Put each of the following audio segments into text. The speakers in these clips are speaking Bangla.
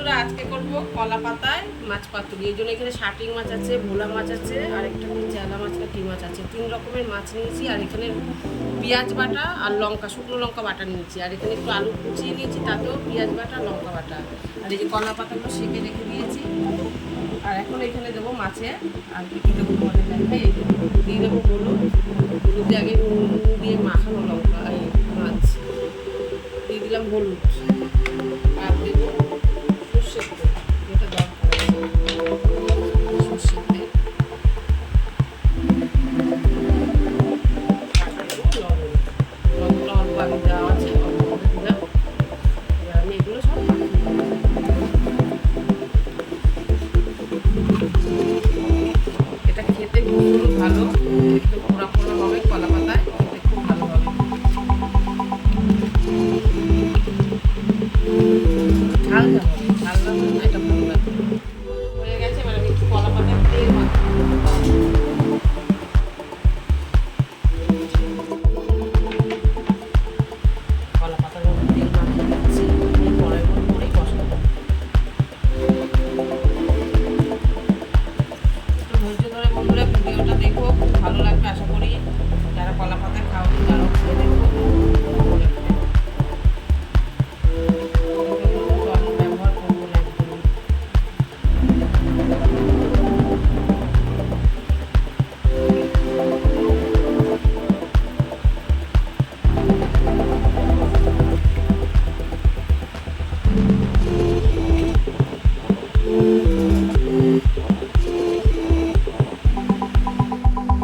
বন্ধুরা, আজকে করবো কলা পাতায় মাছ পাতুরি। এই জন্য এখানে শাটিং মাছ আছে, ভোলা মাছ আছে, আর একটা চেলা মাছ না কি মাছ আছে, 3 রকমের মাছ নিয়েছি। আর এখানে পেঁয়াজ বাটা আর লঙ্কা, শুকনো লঙ্কা বাটা নিয়েছি। আর এখানে একটু আলু কুচিয়ে নিয়েছি, তাতেও পেঁয়াজ বাটা লঙ্কা বাটা। আর এই যে কলা পাতাগুলো সেঁকে রেখে দিয়েছি। আর এখন এখানে দেবো মাছে, আর কী কী দেবো তোমাদের দেখাই। দিয়ে দেবো হলুদ দিয়ে আগে নুন দিয়ে মাখানো লঙ্কা এই মাছ দিয়ে দিলাম হলুদ। আর দেবো সর্ষের তেল, যেটা দরকার সর্ষের তেল। লবণটা অল্প আগে দেওয়া আছে, অল্প করে দিলাম। এবার আমি এগুলো সব এটা খেতে খুব ভালো, একটু পোড়া পোড়া হবে, কলা পাতায় খেতে খুব ভালো হবে। ঝাল ঝাল হবে, ঝাল লাগবে না, এটা ভালো লাগবে। হয়ে গেছে, এবার আমি একটু কলা পাতায় তেল মাখাবো। কলা পাতার মধ্যে তেল মাখিয়ে দিচ্ছি, এই কড়াইয়ের মধ্যে করেই বসাবো। একটু ধৈর্য ধরে বন্ধুরা ভিডিওটা দেখো, খুব ভালো লাগবে আশা করি। যারা কলা পাতায় খাওনি তারাও খেয়ে দেখো, ভালো লাগবে। জল ব্যবহার করবো না একদমই।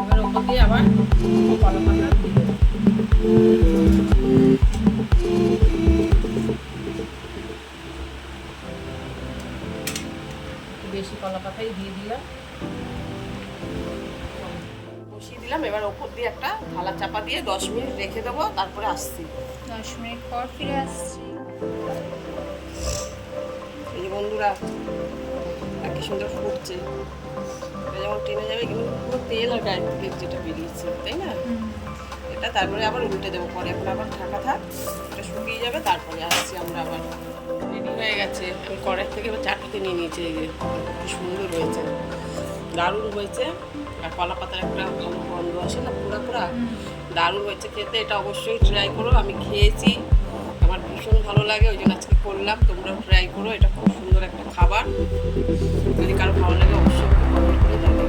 এবার ওপর দিয়ে আবার কলা পাতা দিয়ে দেবো। বেশি কলা পাতাই দিয়ে দিলাম, বসিয়ে দিলাম। এবার ওপর দিয়ে একটা থালা চাপা দিয়ে 10 মিনিট রেখে দেবো, তারপরে আসছি। 10 মিনিট পর ফিরে আসছি। এই যে বন্ধুরা, কি সুন্দর ফুটছে। এটা যেমন টেনে যাবে, কিন্তু পুরো তেল আর গায়ের থেকে যেটা বেরিয়েছে, তাই না? এটা তারপরে আবার উল্টে দেবো পরে। এখন আবার ঢাকা থাক, এটা শুকিয়ে যাবে, তারপরে আসছি আমরা আবার। রেডি হয়ে গেছে, আমি কড়াই থেকে এবার চাটুতে নিয়ে নিয়েছি। এই যে কি সুন্দর হয়েছে, দারুণ হয়েছে। আর কলা পাতার একটা ভালো গন্ধ আসে না, পুরা পুরা দারুণ হয়েছে খেতে। এটা অবশ্যই ট্রাই করো, আমি খেয়েছি, আমার ভীষণ ভালো লাগে, ওই জন্য আজকে করলাম। তোমরাও ট্রাই করো, এটা খুব সুন্দর একটা খাবার। যদি কারো ভালো লাগে অবশ্যই কমেন্ট করে জানাবে।